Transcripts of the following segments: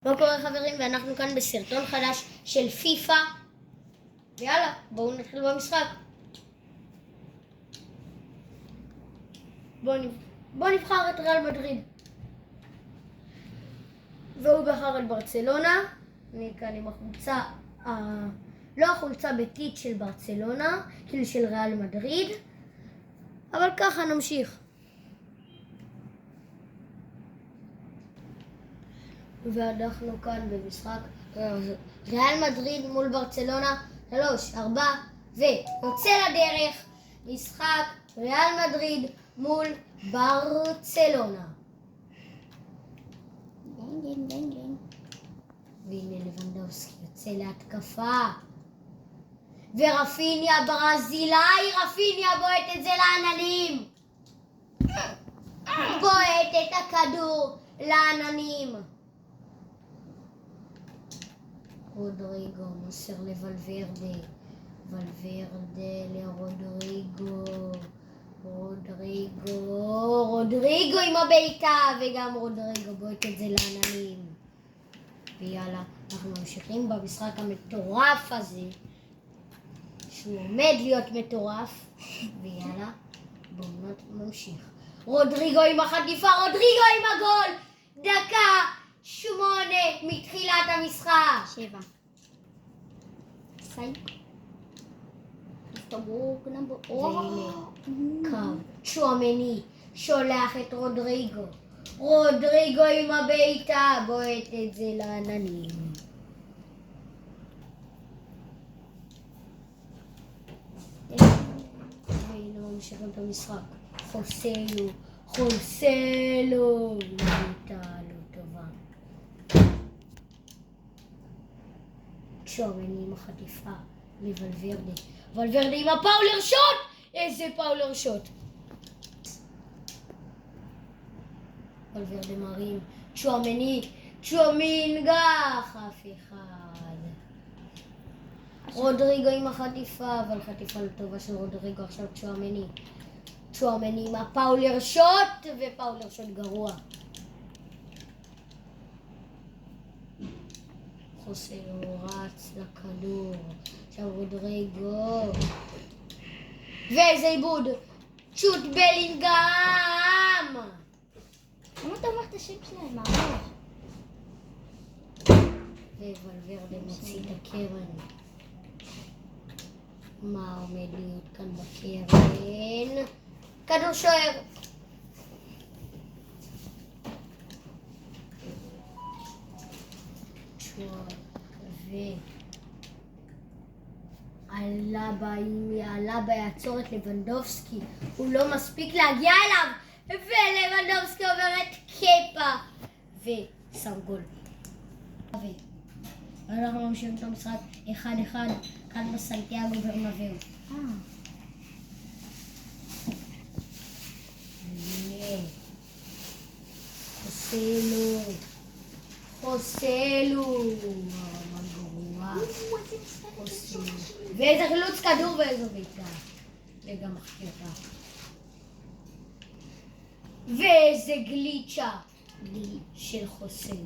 מה קורה חברים? ואנחנו כאן בסרטון חדש של פיפא. ויאללה, בואו נתחיל במשחק. בואו נבחר את ריאל מדריד. והוא בחר את ברצלונה. אני כאן עם החולצה, לא החולצה ביתית של ברצלונה, כאילו של ריאל מדריד. אבל ככה נמשיך. ואנחנו כאן במשחק ריאל מדריד מול ברצלונה. 3, 4 ויוצא לדרך. משחק ריאל מדריד מול ברצלונה. והנה לבנדובסקי יוצא להתקפה. ורפיניה ברזילאי, רפיניה בועט את זה לעננים. בועט את הכדור לעננים. רודריגו מוסר לוולברדה, ולברדה לרודריגו, רודריגו עם הבעיטה, וגם רודריגו בועט את זה לעננים. ויאללה, אנחנו ממשיכים במשחק המטורף הזה, שהוא עומד להיות מטורף. ויאללה, בואו נמשיך. רודריגו עם החטיפה, רודריגו עם הגול. דקה 8 מתחילת המשחק. 7. 6. הסתברוק נמבור. והנה קו צ'ואמני שולח את רודריגו. רודריגו עם הבעיטה בועט את זה לעננים. והנה ממשיכים את המשחק. חוסלו בעיטה לא טובה. צ'ואמני עם החטיפה לוולברדה. ולברדה עם הפאולר שוט! איזה פאולר שוט! ולברדה מרים. צ'ואמינגח! אף אחד. רודריגו עם החטיפה, אבל חטיפה לטובה של רודריגו. עכשיו צ'ואמני עם הפאולר שוט, ופאולר שוט גרוע. חוסלו רץ לכדור. עכשיו רודריגו. ואיזה עיבוד. שוט בלינגהאם. למה אתה אומר את השם שלהם? ממש. וולברדה מוציא את הקרן. מה עומד להיות כאן בקרן? כדור שוער. ואלבה יעצור את לבנדובסקי. הוא לא מספיק להגיע אליו. ולבנדובסקי עובר את קפה. ושם גול. אנחנו ממשיכים את המשחק 1-1 כאן בסנטיאגו ברנבאו. חוסלו. מה גרוע. ואיזה חילוץ כדור ואיזו בעיטה. וגם החטיפה. ואיזה גליצ'ה של חוסלו.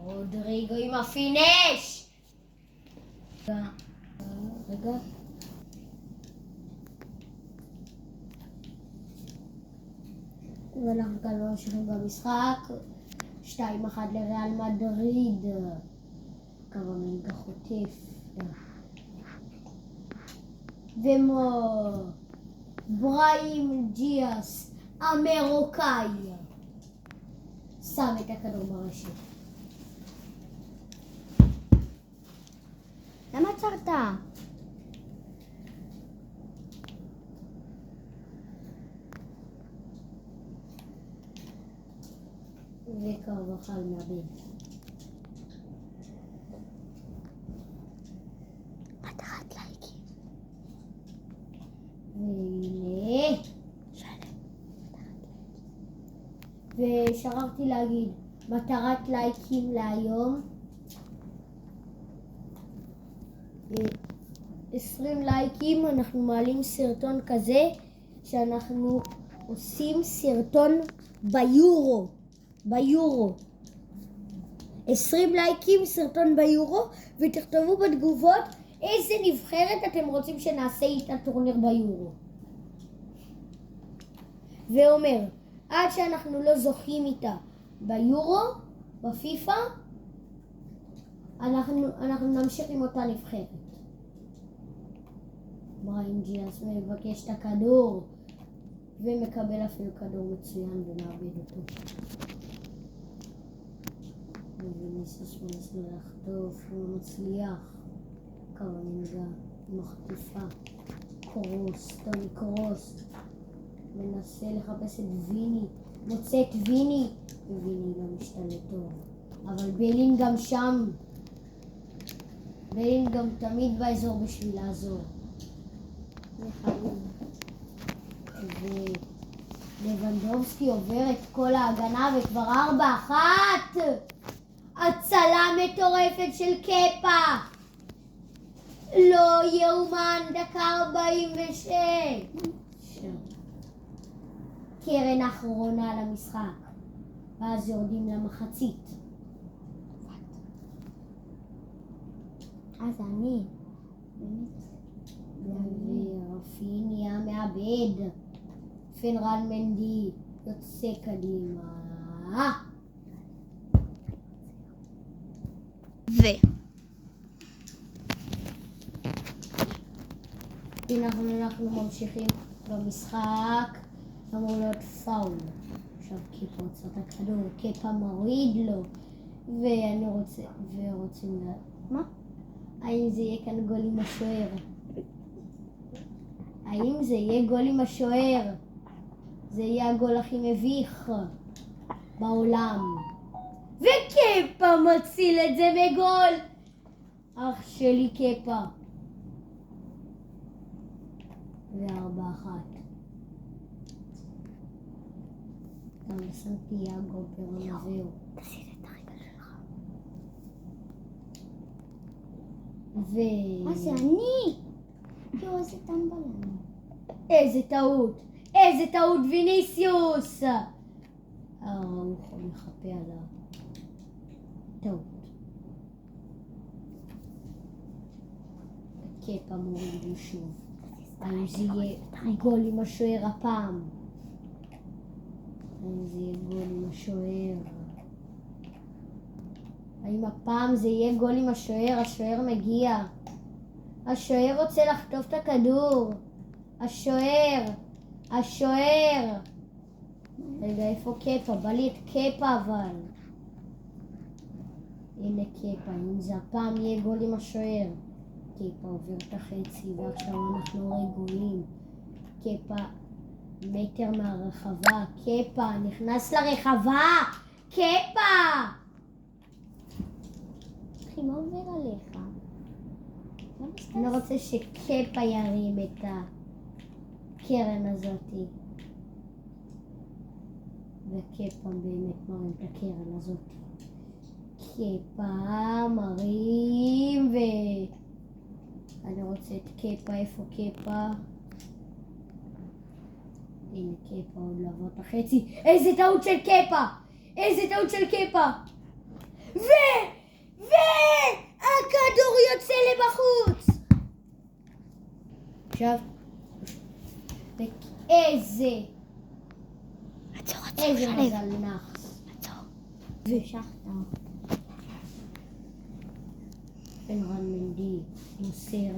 רודריגו עם הפינש. רגע. ואנחנו כאן ממשיכים במשחק. 2-1 לריאל מדריד. קוואמינגה חוטף. בראהים דיאס המרוקאי שם את הכדור ברשת. למה עצרת? וקרבחל מאבד. מטרת לייקים. והנה. ושכחתי להגיד, מטרת לייקים להיום 20 לייקים אנחנו מעלים סרטון כזה שאנחנו עושים סרטון ביורו. 20 לייקים, סרטון ביורו, ותכתבו בתגובות איזה נבחרת אתם רוצים שנעשה איתה טורניר ביורו. ואומר, עד שאנחנו לא זוכים איתה ביורו, בפיפה, אנחנו נמשיך עם אותה נבחרת. בריין ג'יאס מבקש את הכדור, ומקבל אפילו כדור מצוין ומאבד אותו. וויניסיוס מנסה לחטוף, הוא מצליח. קרמינגה מחטיפה. טוני קרוס מנסה לחפש את ויני, מוצא את ויני, וויני לא משתלט טוב. אבל בלינגהם שם. בלינגהם תמיד באזור בשביל לעזור. ולבנדובסקי עובר את כל ההגנה וכבר 4-1. הצלה מטורפת של קפה. לא יאומן, דקה 46. קרן אחרונה למשחק. ואז יורדים למחצית. אז אני. ורפיניה מאבד. פנרן מנדי יוצא קדימה. אנחנו ממשיכים במשחק. אמור להיות פאול. עכשיו קפה רוצה את הכדור, קפה מוריד לו. ורוצים מה? האם זה יהיה כאן גול עם השוער? האם זה יהיה גול עם השוער? זה יהיה הגול הכי מביך בעולם. וקפה מציל את זה בגול. אח שלי קפה. 4-1. גם סנטיאגו ברנבאו. תעשי את הרגל שלך. מה זה אני? יו, איזה טמבל אני. איזה טעות. איזה טעות ויניסיוס. הוא מחפה על הטעות. קפה מוריד לו שוב. האם זה יהיה גול עם השוער הפעם? האם זה יהיה גול עם השוער? האם הפעם זה יהיה גול עם השוער? השוער מגיע. השוער רוצה לחטוף את הכדור. השוער. רגע, איפה קפה? בא לי את קפה אבל. הנה קפה, אם זה הפעם יהיה גול עם השוער. קפה עובר את החצי ועכשיו אנחנו רגועים. קפה מטר מהרחבה. קפה נכנס לרחבה. קפה! אחי, מה עובר עליך? אני רוצה שקפה ירים את הקרן הזאת. וקפה באמת מרים את הקרן הזאת. קפה מרים אני רוצה את קפה. איפה קפה? הנה קפה עוד לעבור את החצי. איזה טעות של קפה! והכדור יוצא לבחוץ. עכשיו איזה מזל נחס. המשכת. פנרן מנדי מוסר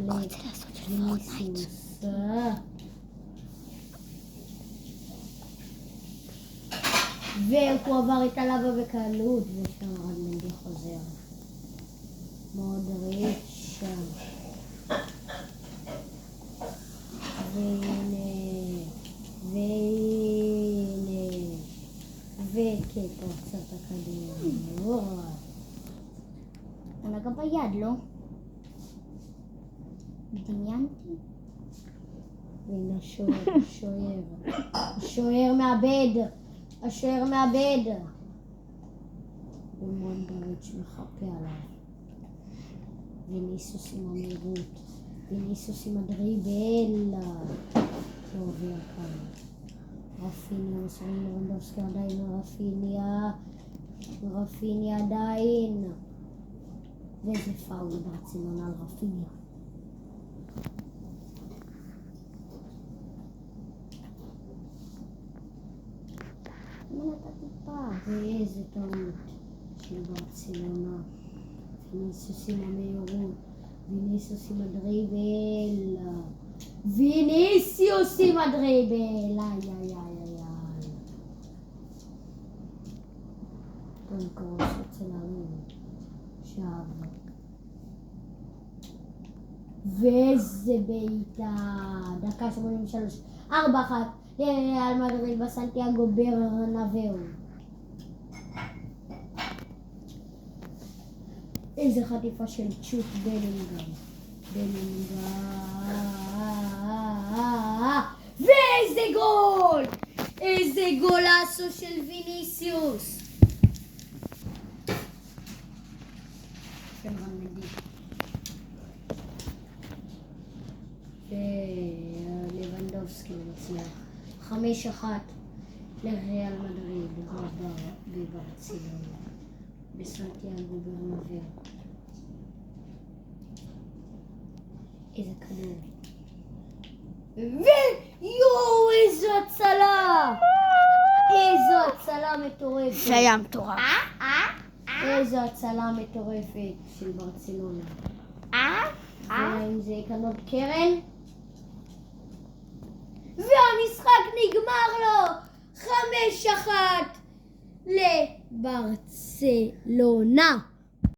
לוויניסיוס. והוא עבר את הלבה בקלות ופנרן מנדי חוזר. מודריץ' והנה וקפה עוצר את הכדור. הוא נגע ביד, לא? דמיינתי. והנה השוער מאבד. ומודריץ' מחפה עליו. ויניסיוס עם המהירות. ויניסיוס עם הדריבל. לא עובר כאן. רפיניה מסורים לוונדובסקי עדיין רפיניה עדיין. וזה פאול ברצלונה על רפיניה. ואיזה טעות של ברצלונה. ויניסיוס עם המהירות. ויניסיוס עם הדריבל. ויניסיוס עם הדריבל. קונקרוס אצלנו. עכשיו. וזה בעיטה. דקה 83. 4-1. לריאל מדריד בסנטיאגו ברנבאו. איזה חטיפה של צ'וט בלינגהאם. ואיזה גול! איזה גולאסו של ויניסיוס. של רמדי. ולוונדובסקי מצליח. 5-1 לריאל מדריד בברצלונה. בסנטיאגו ברנבאו. איזה כדור. ויואו, איזו הצלה! איזו הצלה מטורפת. זה היה מטורף. איזו הצלה מטורפת של ברצלונה. ואם זה יקנות קרן. והמשחק נגמר לו 5-1 לברצלונה.